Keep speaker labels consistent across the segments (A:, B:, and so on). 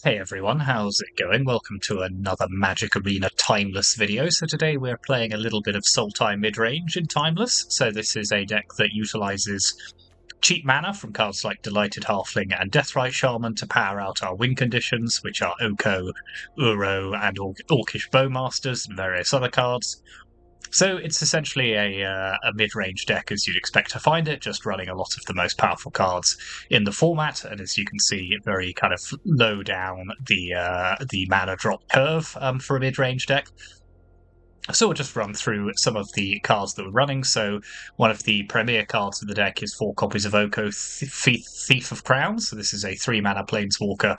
A: Hey everyone, how's it going? Welcome to another Magic Arena Timeless video. So today we're playing a little bit of Sultai Midrange in Timeless. So this is a deck that utilizes cheap mana from cards like Delighted Halfling and Deathrite Shaman to power out our win conditions, which are Oko, Uro, and Orcish Bowmasters and various other cards. So it's essentially a mid-range deck as you'd expect to find it, just running a lot of the most powerful cards in the format, and as you can see, very kind of low down the mana drop curve for a mid-range deck. So we'll just run through some of the cards that we're running. So one of the premier cards of the deck is 4 copies of Oko, Thief of Crowns. So this is a 3-mana Planeswalker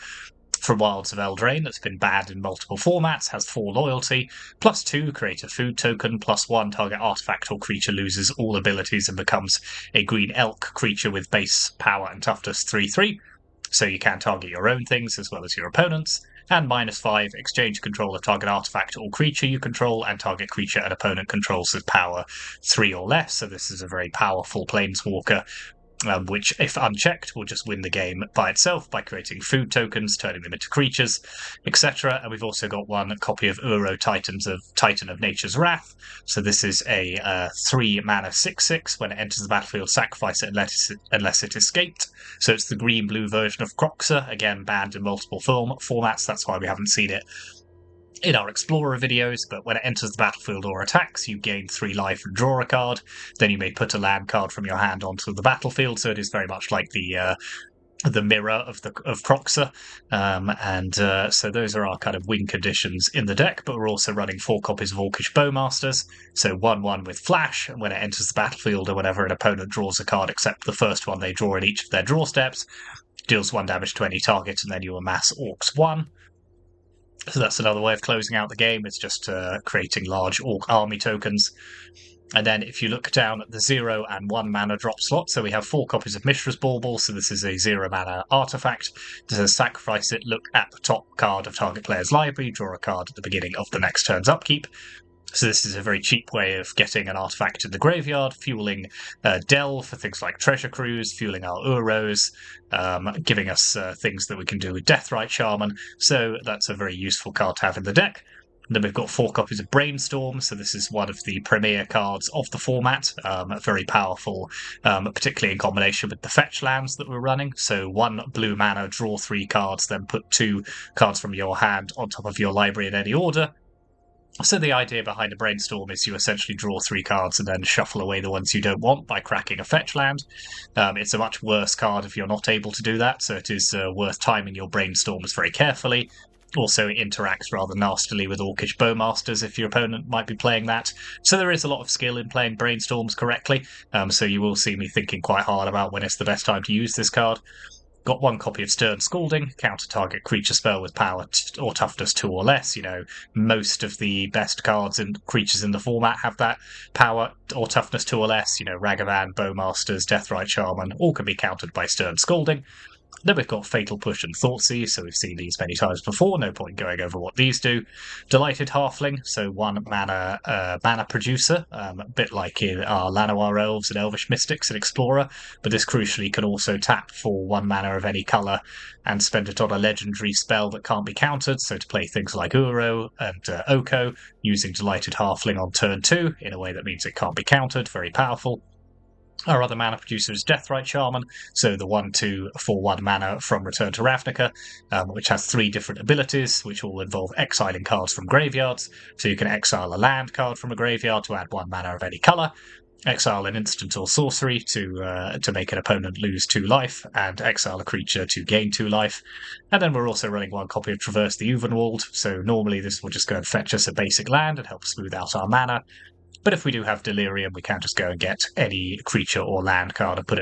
A: from Wilds of Eldraine that's been banned in multiple formats, has 4 loyalty, +2, create a food token, +1, target artifact or creature loses all abilities and becomes a green elk creature with base power and toughness 3/3. So you can target your own things as well as your opponents. And -5, exchange control of target artifact or creature you control, and target creature an opponent controls with power 3 or less. So this is a very powerful Planeswalker, which, if unchecked, will just win the game by itself by creating food tokens, turning them into creatures, etc. And we've also got 1 copy of Uro, Titan of Nature's Wrath. So this is a 3-mana 6/6. When it enters the battlefield, sacrifice it unless it escaped. So it's the green-blue version of Croxa, again banned in multiple formats. That's why we haven't seen it in our Explorer videos, but when it enters the battlefield or attacks, you gain 3 life and draw a card. Then you may put a land card from your hand onto the battlefield, so it is very much like the mirror of Croxa. So those are our kind of win conditions in the deck, but we're also running 4 copies of Orcish Bowmasters, so 1/1 with flash, and when it enters the battlefield or whenever an opponent draws a card except the first one they draw in each of their draw steps, deals 1 damage to any target, and then you amass Orcs 1. So that's another way of closing out the game. It's just creating large Orc army tokens. And then if you look down at the 0 and 1 mana drop slot, so we have 4 copies of Mishra's Bauble, so this is a 0 mana artifact. It says sacrifice it, look at the top card of target player's library, draw a card at the beginning of the next turn's upkeep. So this is a very cheap way of getting an artifact in the graveyard, fueling Delve for things like Treasure Cruise, fueling our Uros, giving us things that we can do with Deathrite Shaman. So that's a very useful card to have in the deck. And then we've got 4 copies of Brainstorm, so this is one of the premier cards of the format, very powerful, particularly in combination with the fetch lands that we're running. So 1 blue mana, draw 3 cards, then put 2 cards from your hand on top of your library in any order. So the idea behind a Brainstorm is you essentially draw 3 cards and then shuffle away the ones you don't want by cracking a fetch land. It's a much worse card if you're not able to do that, so it is worth timing your Brainstorms very carefully. Also, it interacts rather nastily with Orcish Bowmasters if your opponent might be playing that. So there is a lot of skill in playing Brainstorms correctly, so you will see me thinking quite hard about when it's the best time to use this card. Got 1 copy of Stern Scalding, counter target creature spell with power or toughness 2 or less. Most of the best cards and creatures in the format have that power or toughness 2 or less. Ragavan, Bowmasters, Deathrite Shaman, all can be countered by Stern Scalding. Then we've got Fatal Push and Thoughtseize, so we've seen these many times before, no point going over what these do. Delighted Halfling, so 1 mana producer, a bit like in our Llanowar Elves and Elvish Mystics and Explorer, but this crucially can also tap for 1 mana of any colour and spend it on a legendary spell that can't be countered, so to play things like Uro and Oko, using Delighted Halfling on turn 2 in a way that means it can't be countered, very powerful. Our other mana producer is Deathrite Shaman, so the 1/2 for 1 mana from Return to Ravnica, which has 3 different abilities, which all involve exiling cards from graveyards. So you can exile a land card from a graveyard to add 1 mana of any colour, exile an instant or sorcery to make an opponent lose 2 life, and exile a creature to gain 2 life. And then we're also running 1 copy of Traverse the Uvenwald, so normally this will just go and fetch us a basic land and help smooth out our mana. But if we do have Delirium, we can just go and get any creature or land card and put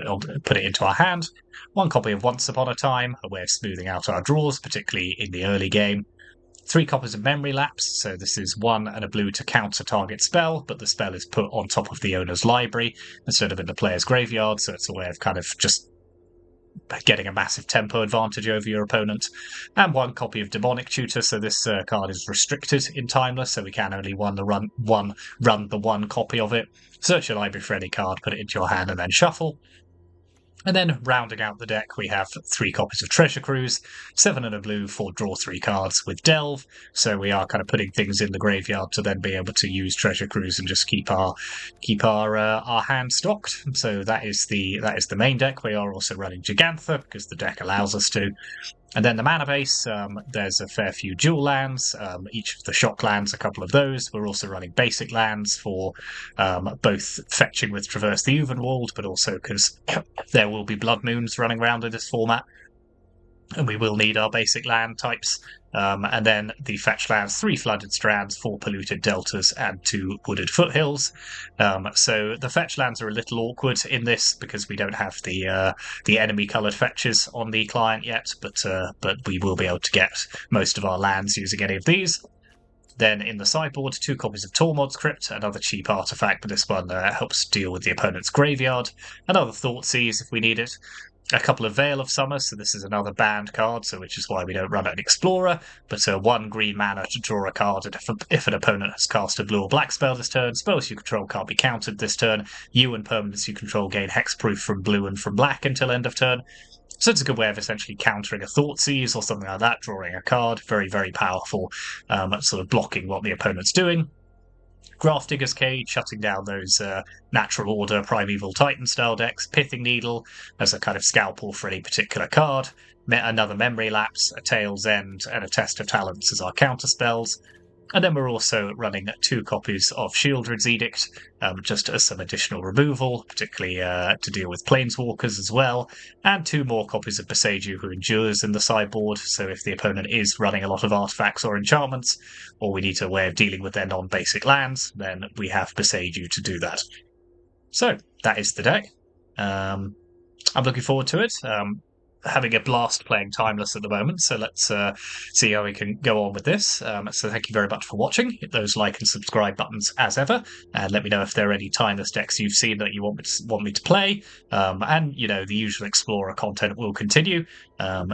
A: it into our hand. 1 copy of Once Upon a Time, a way of smoothing out our draws, particularly in the early game. 3 copies of Memory Lapse, so this is 1 and a blue to counter target spell, but the spell is put on top of the owner's library instead of in the player's graveyard, so it's a way of kind of just getting a massive tempo advantage over your opponent. And 1 copy of Demonic Tutor, so this card is restricted in Timeless, so we can only run the 1 copy of it. Search your library for any card, put it into your hand, and then shuffle. And then rounding out the deck, we have 3 copies of Treasure Cruise, 7 and a blue for draw 3 cards with Delve. So we are kind of putting things in the graveyard to then be able to use Treasure Cruise and just keep our hand stocked. So that is the main deck. We are also running Gigantha because the deck allows us to. And then the mana base, there's a fair few dual lands, each of the shock lands, a couple of those. We're also running basic lands for both fetching with Traverse the Uvenwald, but also because there will be Blood Moons running around in this format, and we will need our basic land types. And then the fetch lands, 3 Flooded Strands, 4 Polluted Deltas, and 2 Wooded Foothills. So the fetch lands are a little awkward in this because we don't have the enemy coloured fetches on the client yet, but we will be able to get most of our lands using any of these. Then in the sideboard, 2 copies of Tormod's Crypt, another cheap artifact, but this one helps deal with the opponent's graveyard. Another Thoughtseize if we need it. A couple of Veil of Summer, so this is another banned card, so which is why we don't run an Explorer, but 1 green mana to draw a card, and if an opponent has cast a blue or black spell this turn, spells you control can't be countered this turn. You and permanents you control gain hexproof from blue and from black until end of turn. So it's a good way of essentially countering a Thoughtseize or something like that, drawing a card. Very, very powerful, sort of blocking what the opponent's doing. Grafdigger's Cage, shutting down those Natural Order, Primeval Titan style decks. Pithing Needle as a kind of scalpel for any particular card. Another Memory Lapse, a Tail's End, and a Test of Talents as our counter spells. And then we're also running 2 copies of Shieldred's Edict, just as some additional removal, particularly to deal with Planeswalkers as well, and 2 more copies of Boseiju Who Endures in the sideboard, so if the opponent is running a lot of artifacts or enchantments, or we need a way of dealing with their non-basic lands, then we have Boseiju to do that. So, that is the deck. I'm looking forward to it. Having a blast playing Timeless at the moment, so let's see how we can go on with this. So thank you very much for watching. Hit those like and subscribe buttons as ever, and let me know if there are any Timeless decks you've seen that you want me to play. And the usual Explorer content will continue.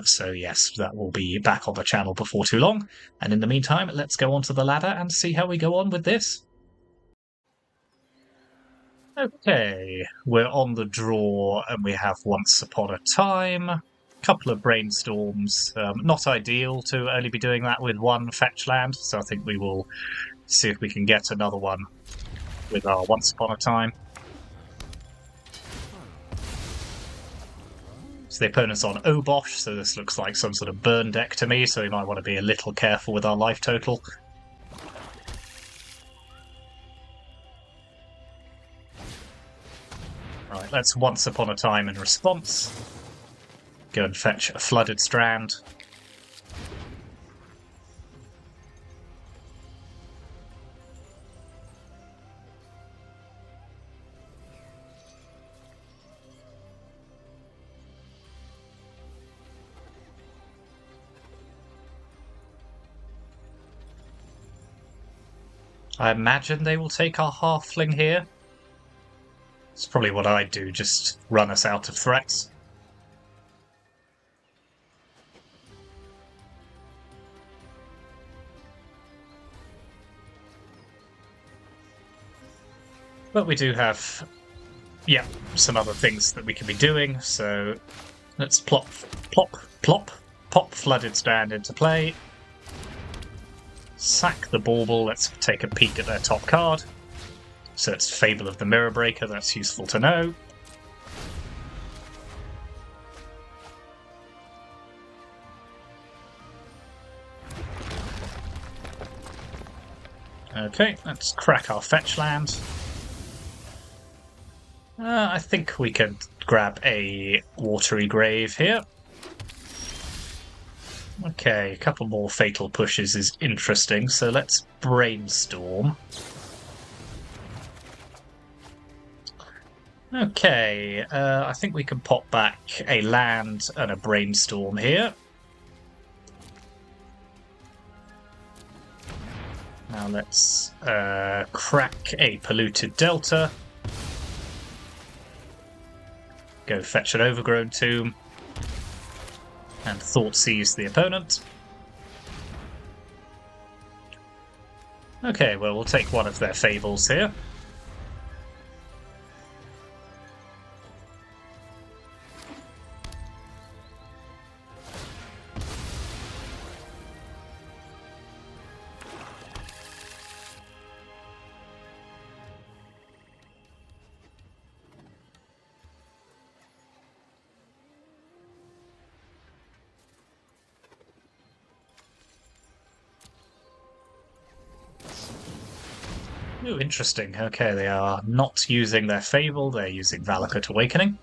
A: So yes, that will be back on the channel before too long. And in the meantime, let's go onto the ladder and see how we go on with this. Okay, we're on the draw, and we have Once Upon a Time. Couple of brainstorms. Not ideal to only be doing that with 1 fetch land, so I think we will see if we can get another one with our Once Upon a Time. So the opponent's on Obosh, so this looks like some sort of burn deck to me, so we might want to be a little careful with our life total. Right, let's Once Upon a Time in response. Go and fetch a Flooded Strand. I imagine they will take our Halfling here. It's probably what I'd do, just run us out of threats. But we do have, some other things that we can be doing, so let's pop Flooded Strand into play. Sack the Bauble, let's take a peek at their top card. So it's Fable of the Mirror Breaker, that's useful to know. Okay, let's crack our fetch land. I think we could grab a Watery Grave here. Okay, a couple more Fatal Pushes is interesting, so let's Brainstorm. Okay, I think we can pop back a land and a Brainstorm here. Now let's crack a Polluted Delta. Go fetch an Overgrown Tomb. And Thoughtseize the opponent. Okay, well, we'll take one of their Fables here. Oh, interesting. Okay, they are not using their Fable, they're using Valakut Awakening.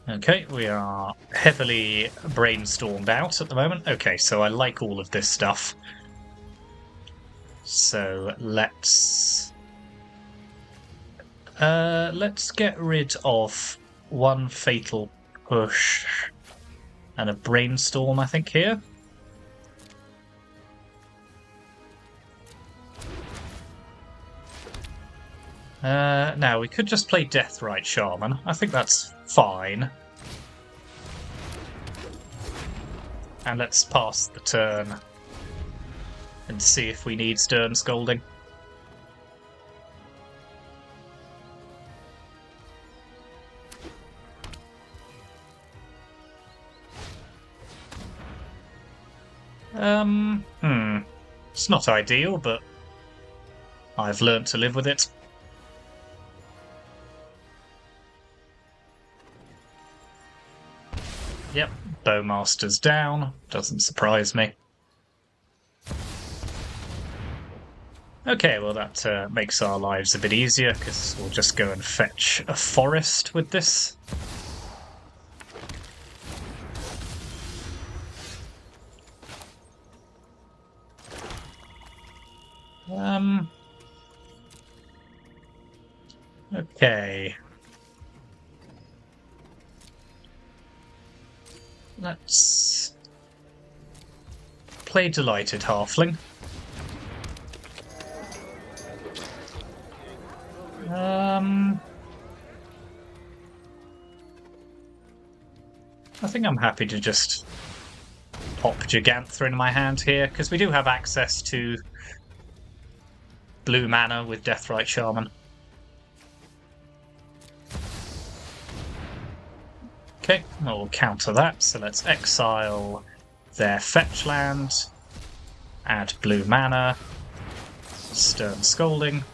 A: Okay, we are heavily brainstormed out at the moment. Okay, so I like all of this stuff. So let's get rid of one fatal push and a brainstorm, I think, here. Now, we could just play Deathrite Shaman. I think that's fine. And let's pass the turn and see if we need Stern Scolding. It's not ideal, but I've learnt to live with it. Yep, Bowmasters down. Doesn't surprise me. Okay, well that makes our lives a bit easier, because we'll just go and fetch a forest with this. Okay. Let's play Delighted Halfling. I think I'm happy to just pop Gigantha in my hand here, because we do have access to blue mana with Deathrite Shaman. Okay, we'll counter that, so let's exile their fetch land, add blue mana, Stern Scolding.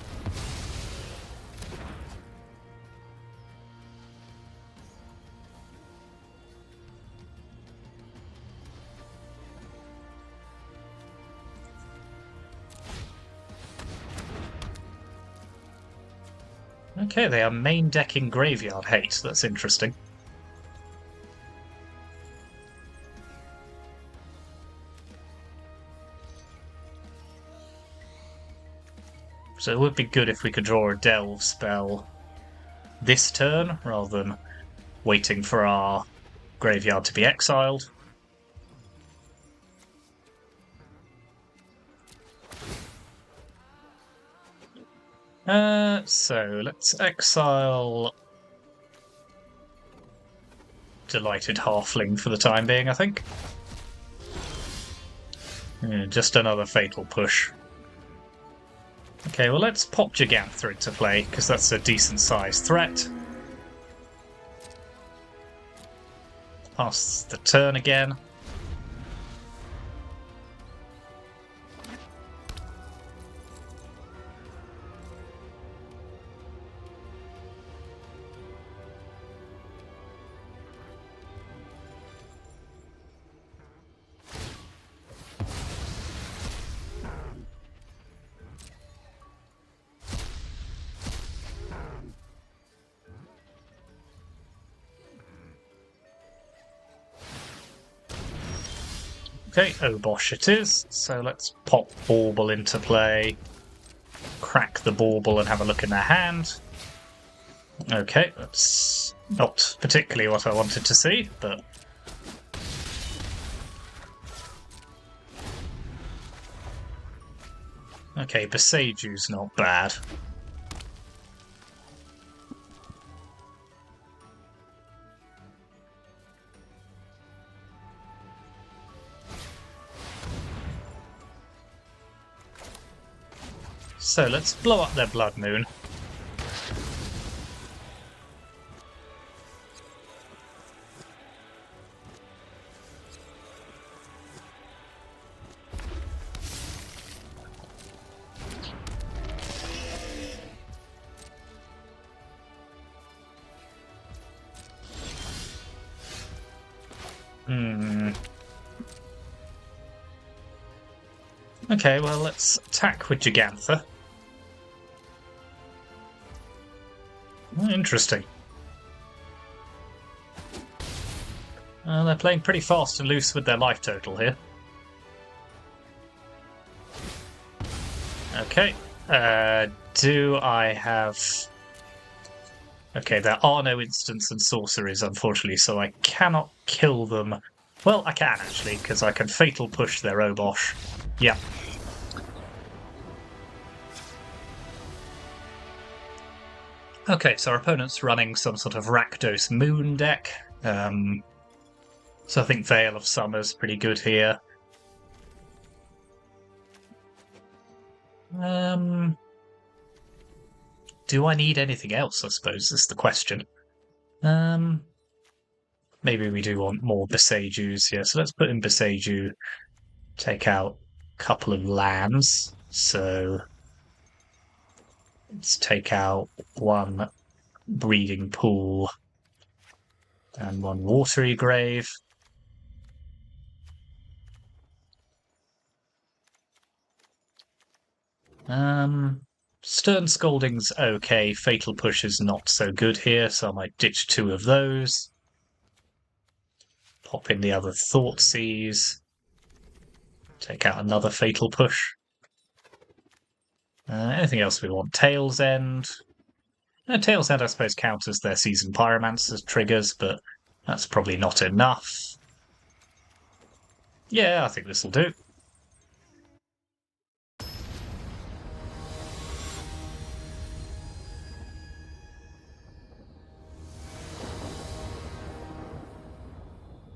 A: Okay, they are main decking Graveyard Hate. That's interesting. So it would be good if we could draw a Delve spell this turn, rather than waiting for our graveyard to be exiled. So let's exile Delighted Halfling for the time being, I think. Yeah, just another fatal push. Okay, well let's pop Gigantha into play, because that's a decent sized threat. Pass the turn again. Okay, Obosh it is. So let's pop Bauble into play, crack the Bauble and have a look in their hand. Okay, that's not particularly what I wanted to see, but... Okay, Besaju's not bad. So let's blow up their Blood Moon. Okay, well, let's attack with Gigantha. Oh, interesting. They're playing pretty fast and loose with their life total here. Okay. Do I have... Okay, there are no instants and sorceries, unfortunately, so I cannot kill them. Well, I can, actually, because I can Fatal Push their Obosh. Yeah. Okay, so our opponent's running some sort of Rakdos Moon deck. So I think Veil of Summer's pretty good here. Do I need anything else, I suppose, is the question. Maybe we do want more Besejus here, so let's put in Beseju, take out a couple of lands. So let's take out one Breeding Pool and one Watery Grave. Stern Scolding's okay. Fatal Push is not so good here, so I might ditch two of those. Pop in the other Thoughtseize. Take out another Fatal Push. Anything else we want? Tail's End. Tail's End, I suppose, counts as their Seasoned Pyromancer's triggers, but that's probably not enough. Yeah, I think this will do.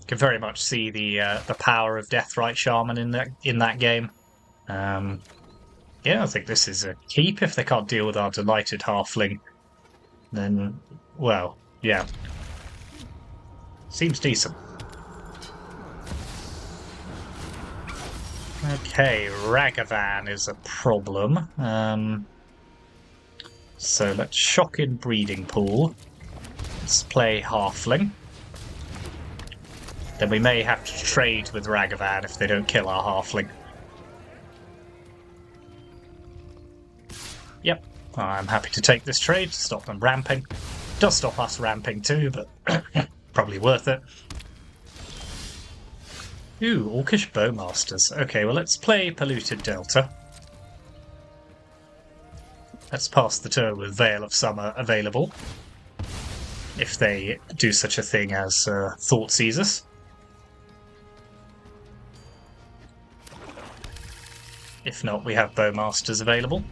A: Can very much see the power of Deathrite Shaman in that game. Yeah, I think this is a keep. If they can't deal with our Delighted Halfling, then, well, yeah. Seems decent. Okay, Ragavan is a problem. So let's shock in Breeding Pool. Let's play Halfling. Then we may have to trade with Ragavan if they don't kill our Halfling. Yep, I'm happy to take this trade to stop them ramping. Does stop us ramping too, but probably worth it. Ooh, Orcish Bowmasters. Okay, well let's play Polluted Delta. Let's pass the turn with Veil of Summer available. If they do such a thing as Thoughtseize. If not, we have Bowmasters available.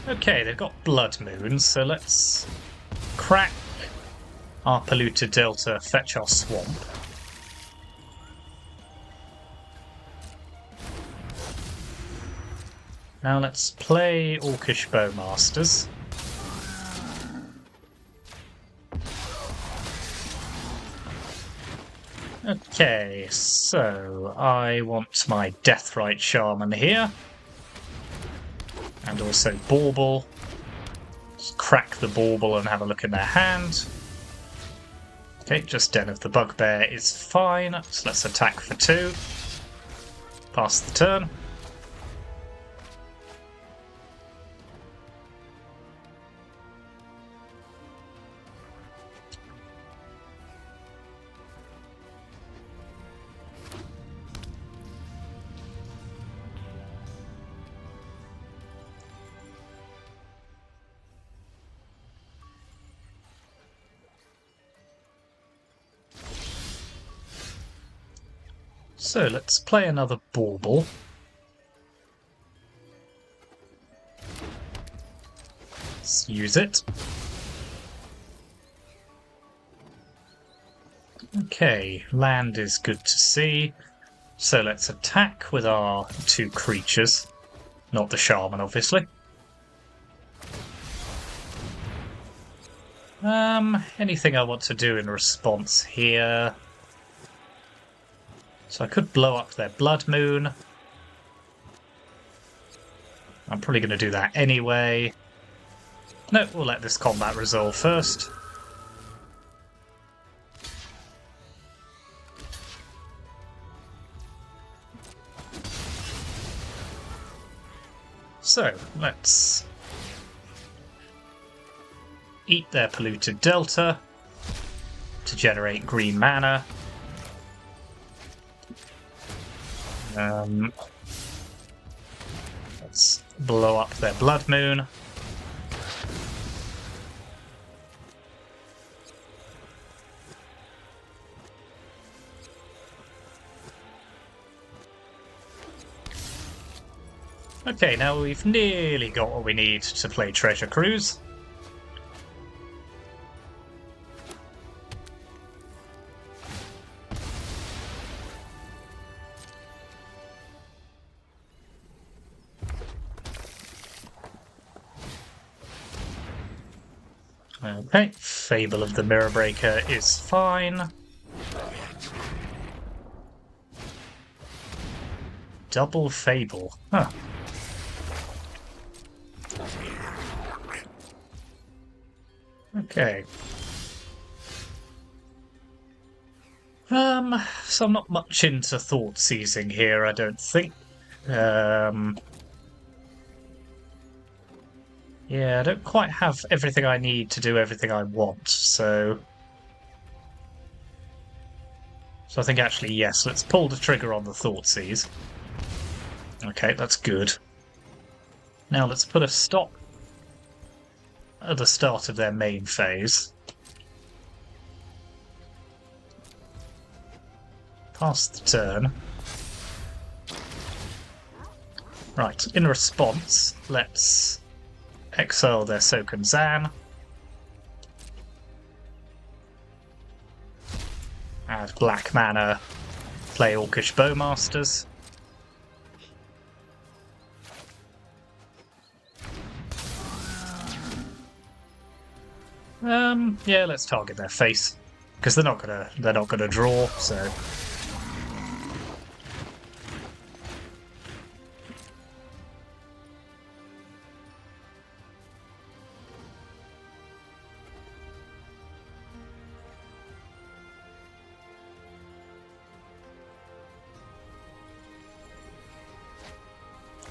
A: Okay, they've got Blood Moons, so let's crack our Polluted Delta, fetch our Swamp. Now let's play Orcish Bowmasters. Okay, so I want my Deathrite Shaman here. And also Bauble. Just crack the Bauble and have a look in their hand. Okay, just Den of the Bugbear is fine. So let's attack for 2. Pass the turn. So let's play another Bauble. Let's use it. Okay, land is good to see. So let's attack with our 2 creatures. Not the Shaman, obviously. Anything I want to do in response here? So I could blow up their Blood Moon. I'm probably going to do that anyway. No, we'll let this combat resolve first. So, let's eat their polluted delta to generate green mana. Let's blow up their blood moon. Okay, now we've nearly got what we need to play Treasure Cruise. Okay, Fable of the Mirror Breaker is fine. Double Fable. Huh. Okay. So I'm not much into thought seizing here, I don't think. Yeah, I don't quite have everything I need to do everything I want, so I think actually, yes, let's pull the trigger on the Thoughtseize. Okay, that's good. Now let's put a stop at the start of their main phase. Pass the turn. Right, in response, let's exile their Soken Zan. Add black mana, play Orcish Bowmasters. Yeah, let's target their face because they're not gonna draw. So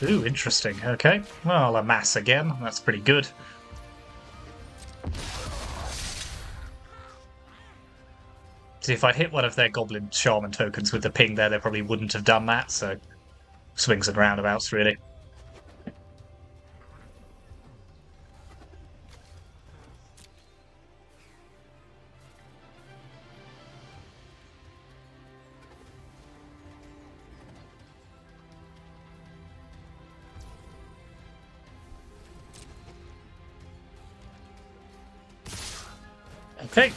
A: ooh, interesting. Okay, well, a mass again. That's pretty good. See, if I'd hit one of their Goblin Shaman tokens with the ping there, they probably wouldn't have done that, so swings and roundabouts, really. Okay.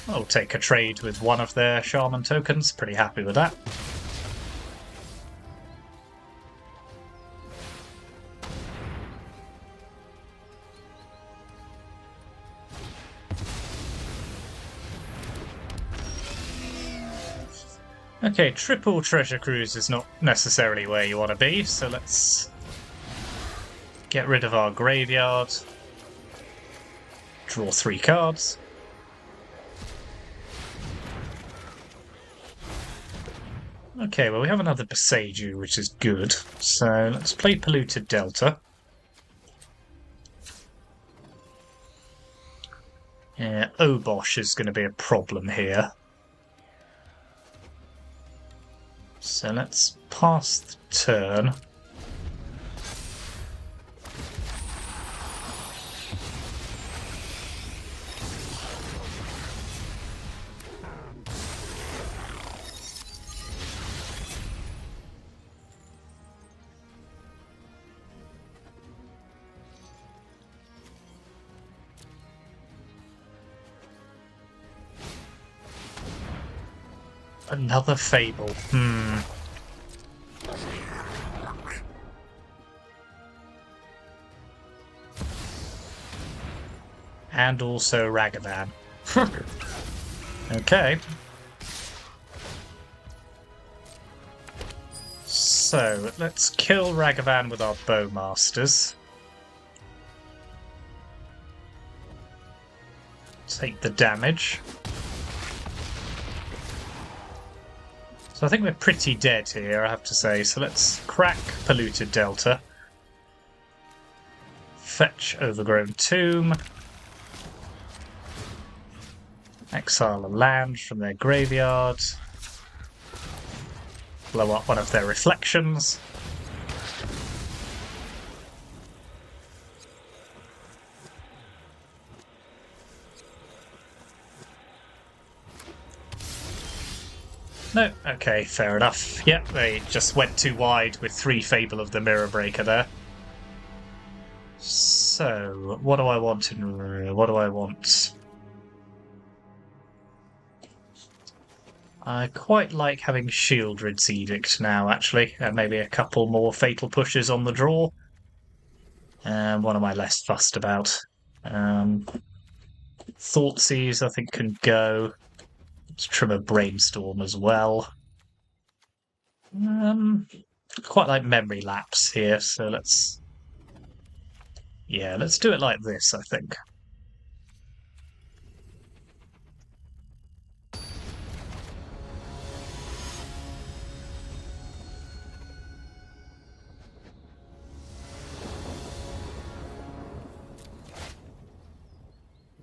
A: I'll take a trade with one of their Shaman tokens. Pretty happy with that. Okay, triple Treasure Cruise is not necessarily where you want to be, so let's get rid of our graveyard. Draw 3 cards. Okay, well, we have another Boseiju, which is good. So let's play Polluted Delta. Yeah, Obosh is going to be a problem here. So let's pass the turn. Another Fable. And also Ragavan. Okay. So, let's kill Ragavan with our Bowmasters. Take the damage. So I think we're pretty dead here, I have to say. So let's crack Polluted Delta. Fetch Overgrown Tomb. Exile a land from their graveyard. Blow up one of their reflections. No, okay, fair enough. Yep, they just went too wide with 3 Fable of the Mirror Breaker there. So, what do I want in... what do I want? I quite like having Shieldred's Edict now, actually. Maybe a couple more Fatal Pushes on the draw. What am I less fussed about? Thoughtseize, I think, can go. Let's trim a Brainstorm as well. Quite like Memory Lapse here, so let's... yeah, let's do it like this, I think.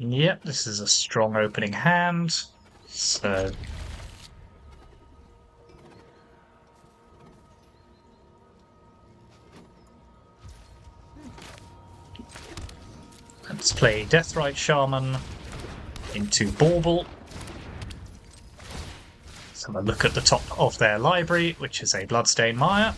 A: Yep, this is a strong opening hand, so... let's play Deathrite Shaman into Bauble. Let's have a look at the top of their library, which is a Bloodstained Mire.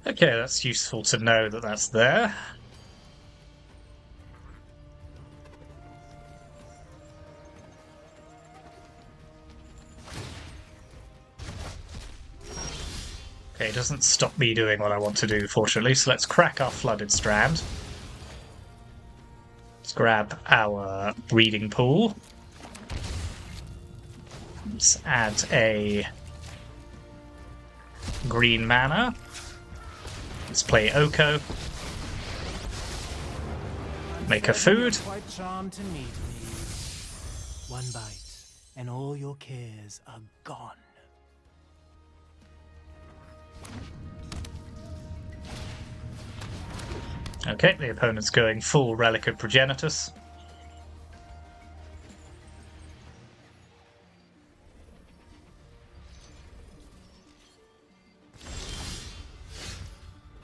A: Okay, that's useful to know that that's there. Okay, it doesn't stop me doing what I want to do, fortunately, so let's crack our Flooded Strand. Let's grab our Breeding Pool. Let's add a green mana. Let's play Oko. Make a food.
B: Quite charmed to meet me. One bite, and all your cares are gone.
A: Okay, the opponent's going full Relic of Progenitus.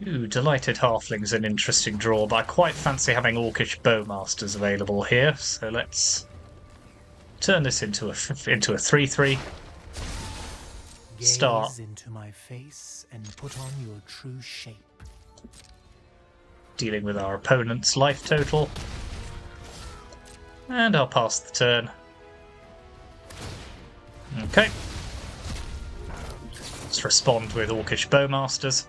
A: Ooh, Delighted Halfling's an interesting draw, but I quite fancy having Orcish Bowmasters available here, so let's turn this into a 3/3. Start.
B: Gaze into my face and put on your true shape.
A: Dealing with our opponent's life total. And I'll pass the turn. Okay. Let's respond with Orcish Bowmasters.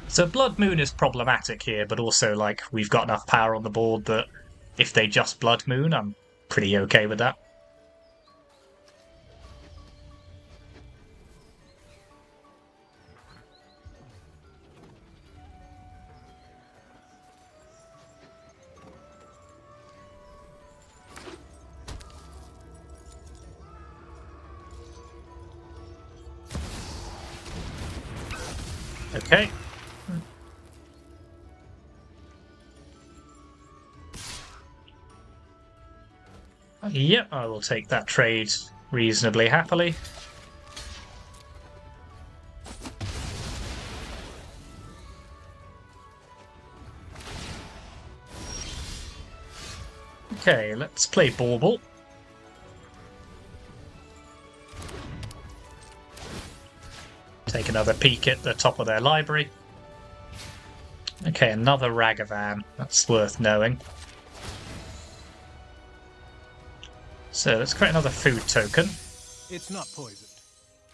A: So Blood Moon is problematic here, but also, like, we've got enough power on the board that if they just Blood Moon, I'm pretty okay with that. Okay. Yep, I will take that trade reasonably happily. Okay, let's play Bauble. another peek at the top of their library. Okay, another Ragavan. That's worth knowing. So let's create another food token.
B: It's not poisoned.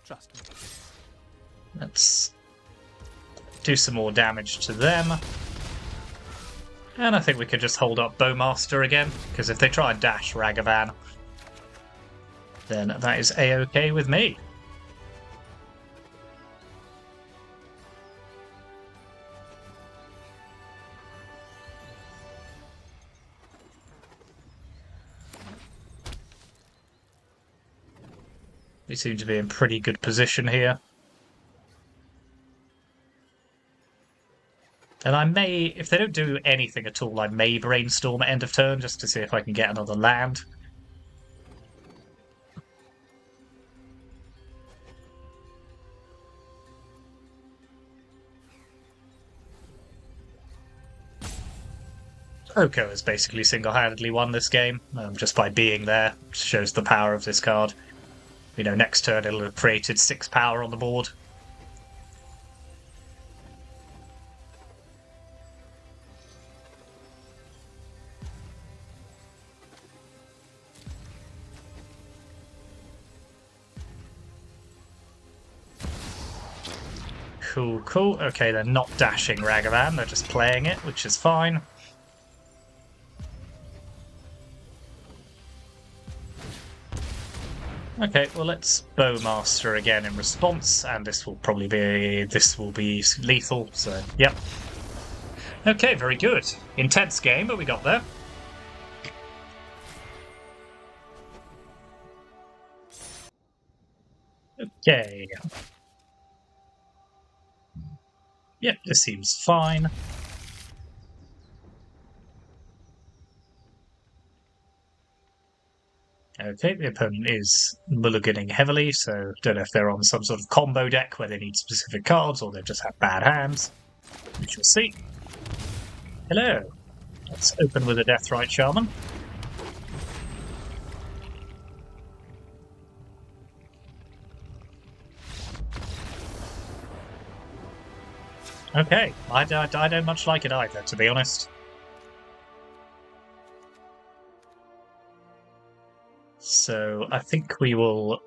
B: Trust me.
A: Let's do some more damage to them. And I think we could just hold up Bowmaster again, because if they try and dash Ragavan, then that is a-okay with me. They seem to be in pretty good position here. And I may, if they don't do anything at all, I may brainstorm at end of turn just to see if I can get another land. Oko has basically single-handedly won this game, just by being there. Shows the power of this card. You know, next turn it'll have created 6 power on the board. Cool, cool. Okay, they're not dashing Ragavan, they're just playing it, which is fine. Okay, well let's Bowmaster again in response, and this will be lethal, so yep. Okay, very good. Intense game, but we got there. Okay. Yep, this seems fine. Okay, the opponent is mulliganing heavily, so don't know if they're on some sort of combo deck where they need specific cards or they just have bad hands. We shall see. Hello. Let's open with a Deathrite Shaman. Okay, I don't much like it either, to be honest. So I think we will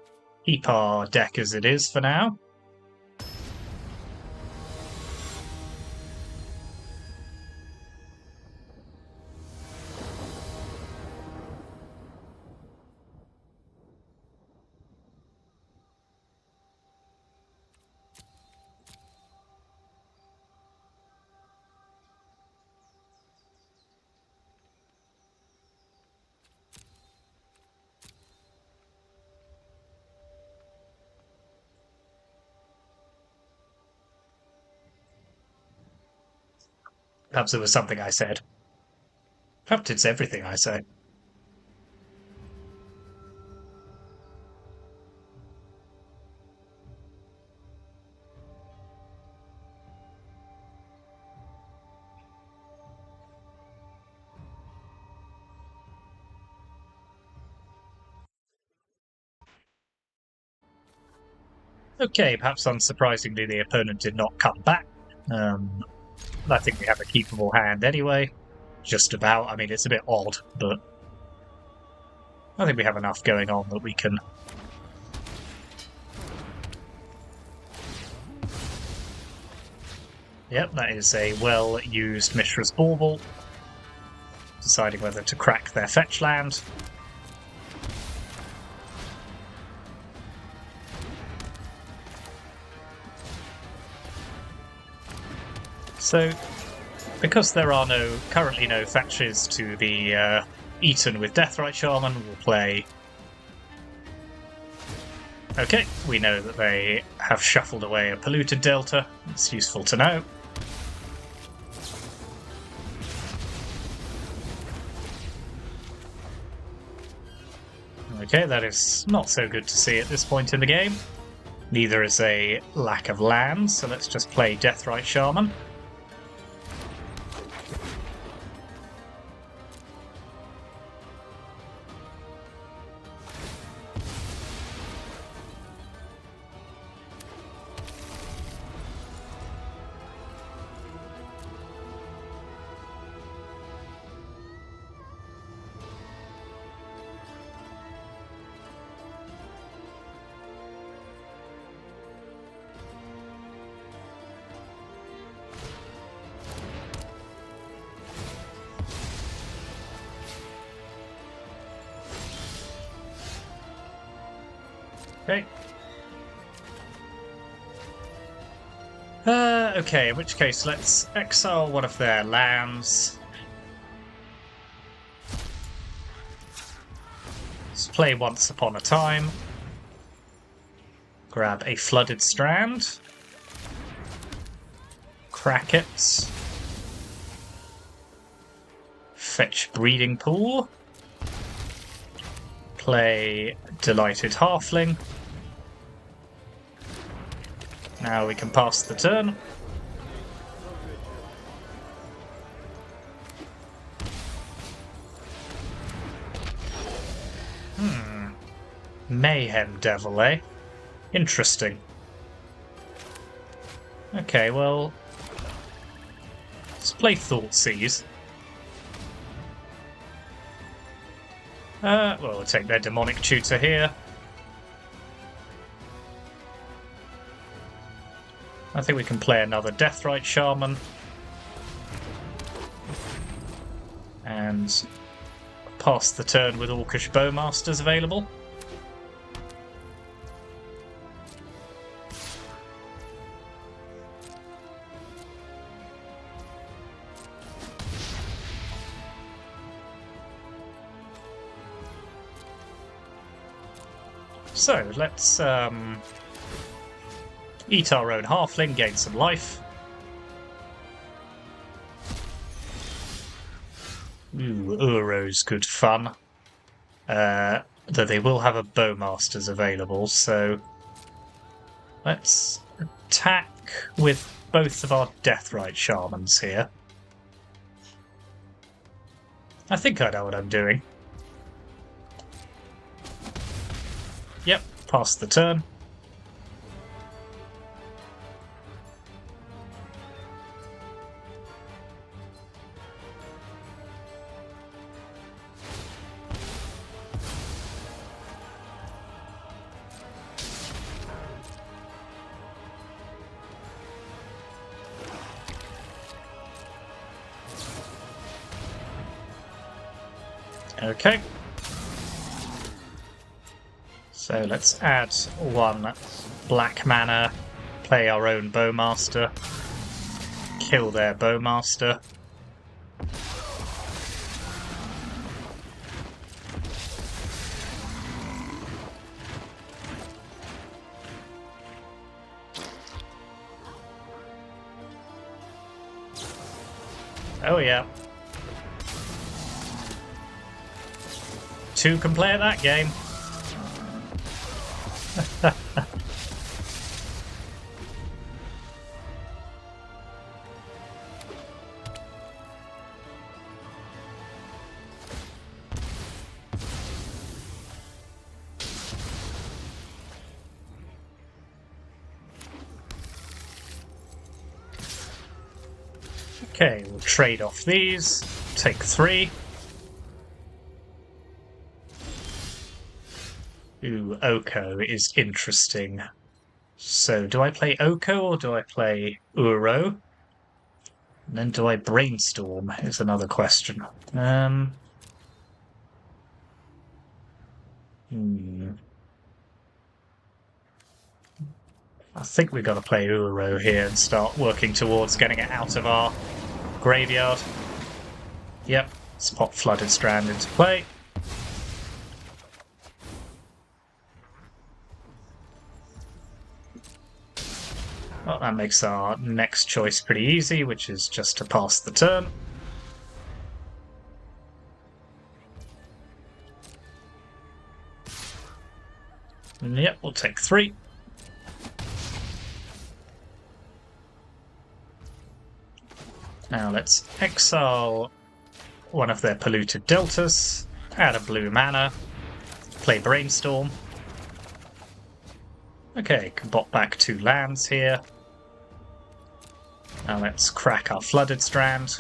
A: keep our deck as it is for now. Perhaps it was something I said. Perhaps it's everything I say. Okay, perhaps unsurprisingly, the opponent did not come back. I think we have a keepable hand anyway. Just about. I mean, it's a bit odd, but I think we have enough going on that we can... Yep, that is a well-used Mishra's Bauble. Deciding whether to crack their fetch land. So, because there are currently no fetches to be eaten with Deathrite Shaman, we'll play... Okay, we know that they have shuffled away a polluted delta. It's useful to know. Okay, that is not so good to see at this point in the game. Neither is a lack of land, so let's just play Deathrite Shaman. Okay. Okay, in which case let's exile one of their lands. Let's play Once Upon a Time. Grab a Flooded Strand. Crack it. Fetch Breeding Pool. Play Delighted Halfling. Now we can pass the turn. Mayhem Devil, eh? Interesting. Okay, well, let's play Thoughtseize. Well, we'll take their Demonic Tutor here. I think we can play another Deathrite Shaman. And pass the turn with Orcish Bowmasters available. So, let's eat our own halfling, gain some life. Ooh, Uro's good fun. Though they will have a Bowmasters available, so let's attack with both of our Deathrite Shamans here. I think I know what I'm doing. Yep, pass the turn. Okay. So let's add one black mana, play our own Bowmaster, kill their Bowmaster. Oh yeah. Two can play at that game. Okay, we'll trade off these, take 3. Ooh, Oko is interesting. So, do I play Oko or do I play Uro? And then do I brainstorm is another question. I think we've got to play Uro here and start working towards getting it out of our graveyard. Yep, let's pop Flooded Strand into play. Well, that makes our next choice pretty easy, which is just to pass the turn. And yep, we'll take 3. Now let's exile one of their polluted deltas, add a blue mana, play Brainstorm. Okay, can bot back 2 lands here. Now let's crack our Flooded Strand.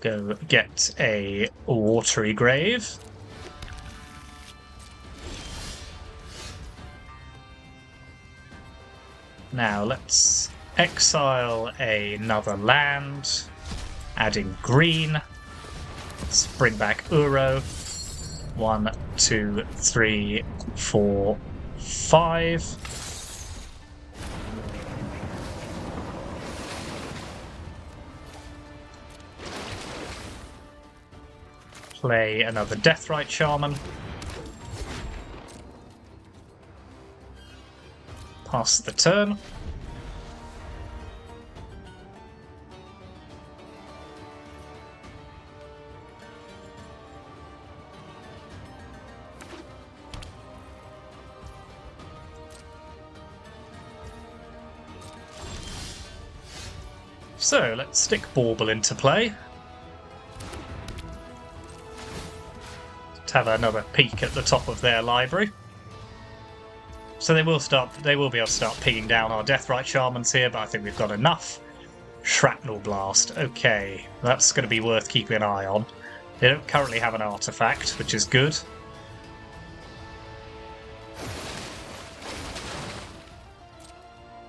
A: Go get a Watery Grave. Now let's exile another land, adding green. Let's bring back Uro. 1, 2, 3, 4, 5. Play another Deathrite Shaman. Pass the turn. So let's stick Bauble into play. Let's have another peek at the top of their library. So they will be able to start pinging down our Deathrite Shamans here, but I think we've got enough. Shrapnel Blast. Okay, that's going to be worth keeping an eye on. They don't currently have an artifact, which is good.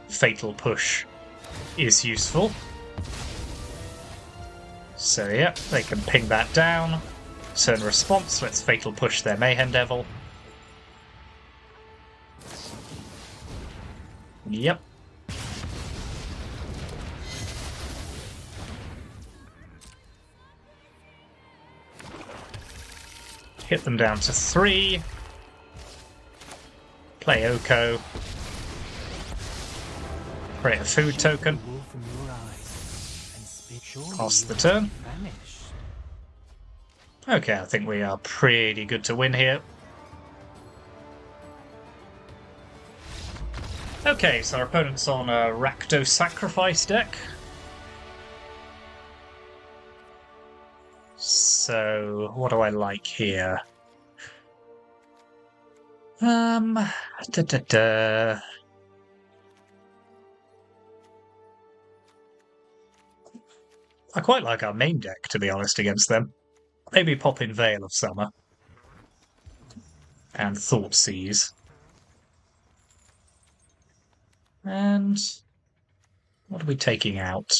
A: Fatal Push is useful. So yeah, they can ping that down. Turn response, let's Fatal Push their Mayhem Devil. Yep. Hit them down to 3. Play Oko. Create a food token. Pass the turn. Okay, I think we are pretty good to win here. Okay, so our opponent's on a Rakdos Sacrifice deck. So, what do I like here? I quite like our main deck, to be honest, against them. Maybe pop in Veil of Summer. And Thoughtseize. And what are we taking out?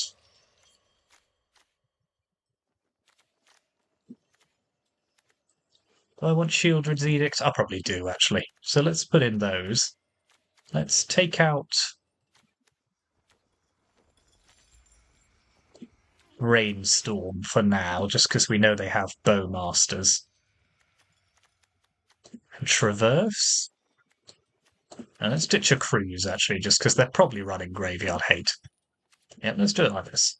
A: Do I want Shieldred's Edict? I probably do, actually. So let's put in those. Let's take out Rainstorm for now, just because we know they have Bowmasters. And Traverse. And let's ditch a Cruise, actually, just because they're probably running Graveyard Hate. Yep, let's do it like this.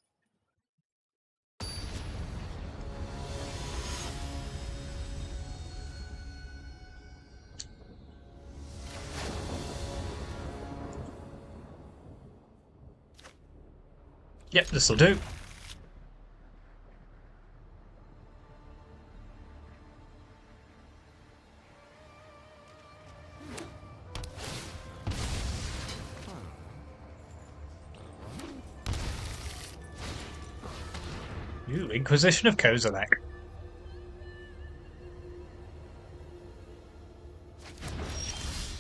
A: Yep, this'll do. Ooh, Inquisition of Kozilek.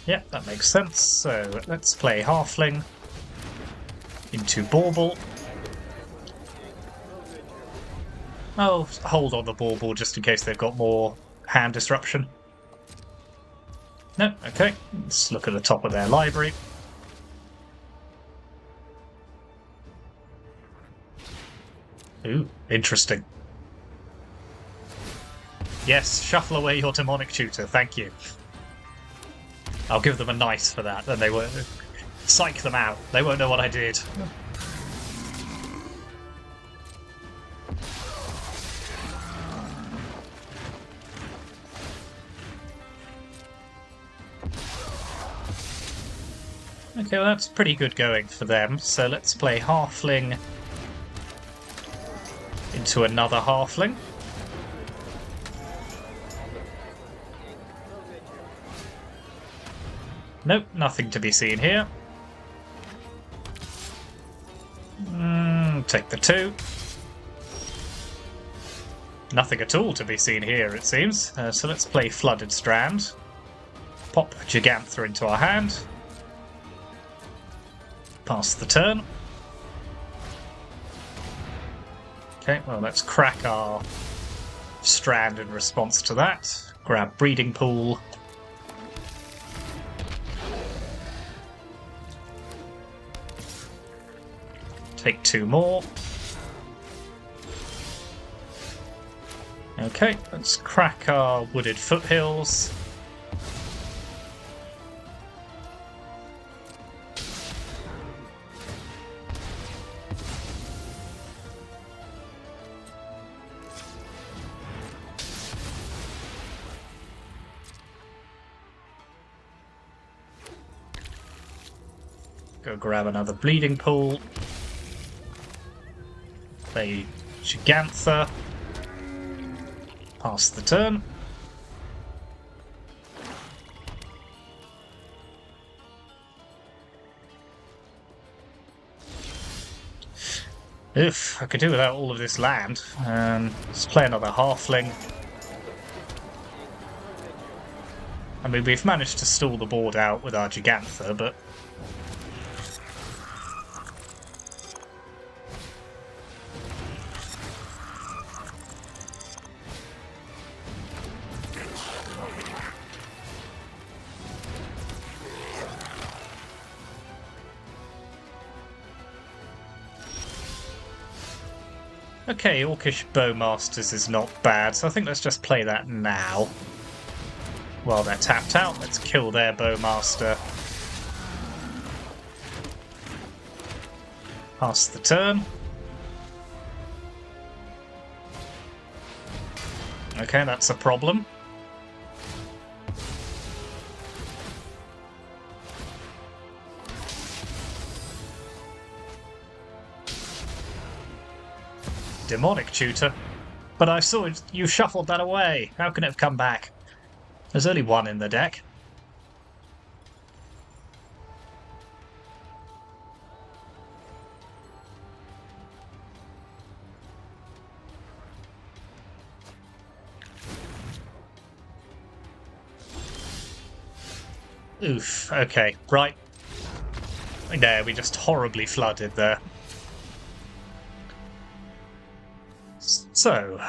A: Yep, that makes sense. So let's play Halfling into Bauble. Oh, hold on the Bauble just in case they've got more hand disruption. No, okay. Let's look at the top of their library. Ooh, interesting. Yes, shuffle away your demonic tutor, thank you. I'll give them a nice for that, then they won't psych them out. They won't know what I did. Okay, well that's pretty good going for them. So let's play Halfling into another Halfling. Nope, nothing to be seen here. Take the 2. Nothing at all to be seen here, it seems. So let's play Flooded Strand. Pop Gigantha into our hand. Pass the turn. Okay, well let's crack our strand in response to that. Grab breeding pool. Take 2 more. Okay, let's crack our wooded foothills. Go grab another bleeding pool. Play Gigantha. Pass the turn. Oof, I could do without all of this land. Let's play another halfling. I mean, we've managed to stall the board out with our Gigantha, but... Okay, Orcish Bowmasters is not bad, so I think let's just play that now. While they're tapped out, let's kill their Bowmaster. Pass the turn. Okay, that's a problem. Demonic Tutor. But I saw you shuffled that away. How can it have come back? There's only 1 in the deck. Oof, okay, right. There, we just horribly flooded there. So,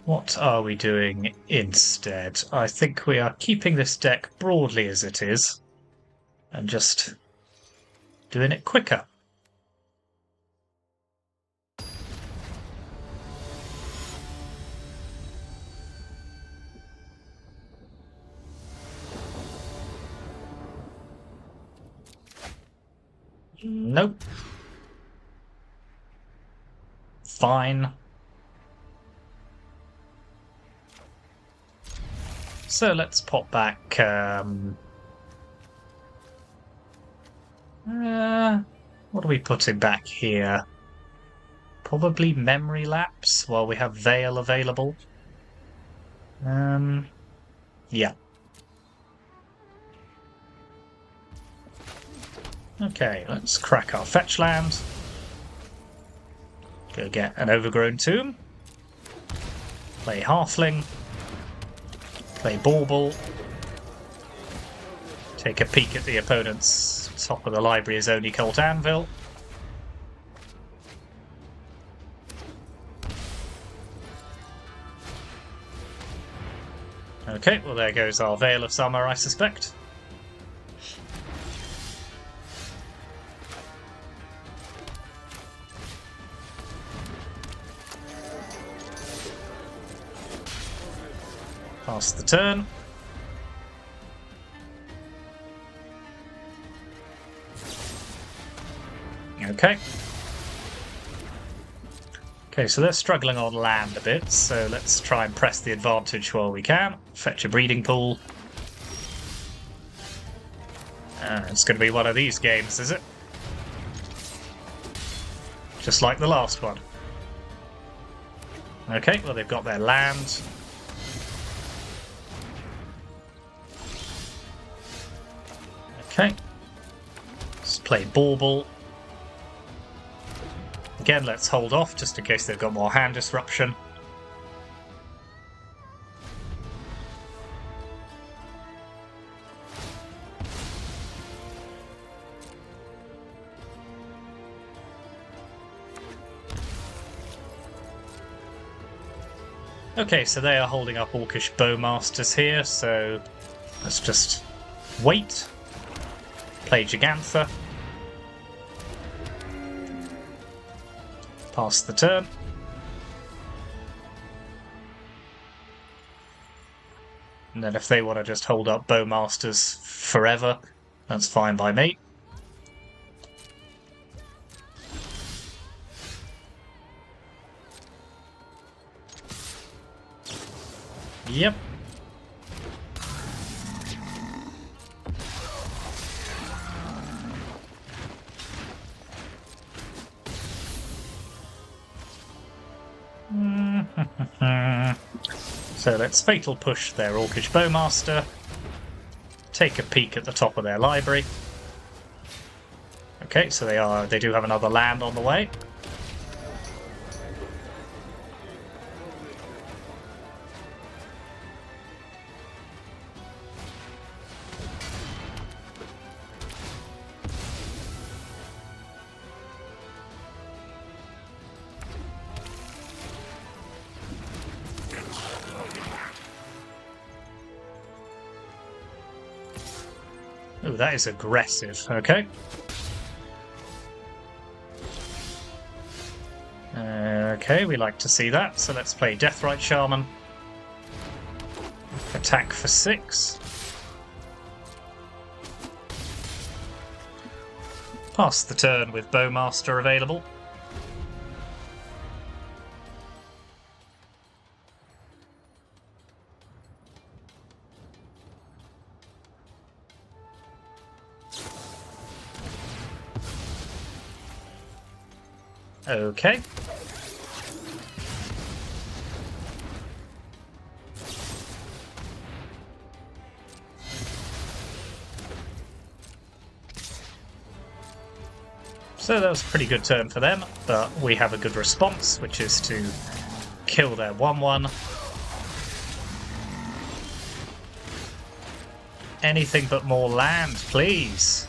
A: what are we doing instead? I think we are keeping this deck broadly as it is, and just doing it quicker. Nope. Fine. So let's pop back. What are we putting back here? Probably Memory Lapse while we have Veil available. Yeah. Okay, let's crack our fetch land. Go get an Overgrown Tomb. Play Halfling. Play Bauble. Take a peek at the opponent's top of the library's only Cult Anvil. Okay, well there goes our Veil of Summer, I suspect. Pass the turn. Okay. Okay, so they're struggling on land a bit, so let's try and press the advantage while we can. Fetch a breeding pool. It's going to be one of these games, is it? Just like the last one. Okay, well they've got their land. Okay. Let's play Bauble. Again, let's hold off just in case they've got more hand disruption. Okay, so they are holding up Orcish Bowmasters here, so let's just wait. Play Gigantha. Pass the turn. And then if they want to just hold up Bowmasters forever, that's fine by me. Yep. So let's Fatal Push their Orcish Bowmaster. Take a peek at the top of their library. Okay, so they do have another land on the way. Oh, that is aggressive. Okay. Okay, we like to see that. So let's play Deathrite Shaman. Attack for 6. Pass the turn with Bowmaster available. Okay. So that was a pretty good turn for them, but we have a good response, which is to kill their 1/1. Anything but more land, please.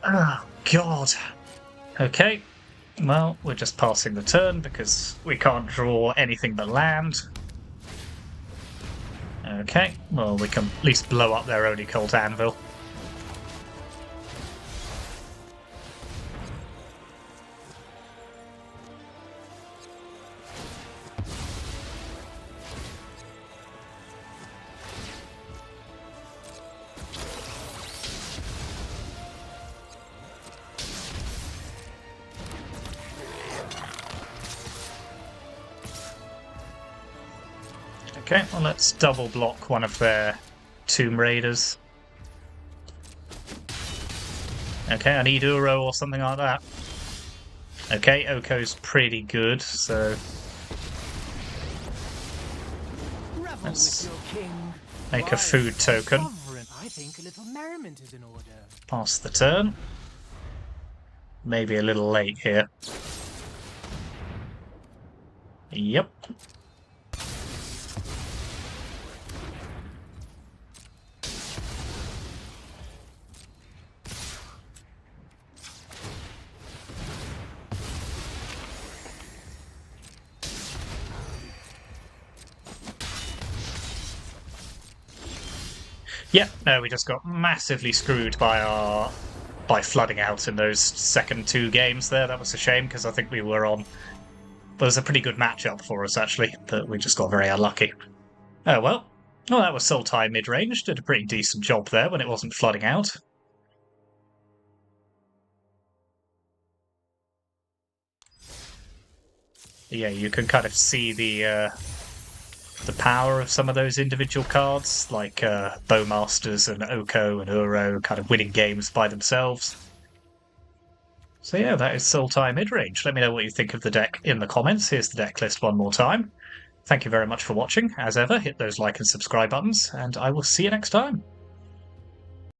A: Oh, God. Okay, well, we're just passing the turn because we can't draw anything but land. Okay, well, we can at least blow up their only Cult Anvil. Okay, well, let's double block one of their Tomb Raiders. Okay, I need Uro or something like that. Okay, Oko's pretty good, so let's make a food token.
B: I think a little merriment is in order.
A: Pass the turn. Maybe a little late here. Yep. Yeah, no, we just got massively screwed by flooding out in those second 2 games there. That was a shame because I think we were on. But it was a pretty good matchup for us actually, but we just got very unlucky. Oh well. Well, that was Sultai Midrange. Did a pretty decent job there when it wasn't flooding out. Yeah, you can kind of see the power of some of those individual cards, like Bowmasters and Oko and Uro, kind of winning games by themselves. So yeah, that is Sultai Midrange. Let me know what you think of the deck in the comments. Here's the deck list one more time. Thank you very much for watching. As ever, hit those like and subscribe buttons, and I will see you next time.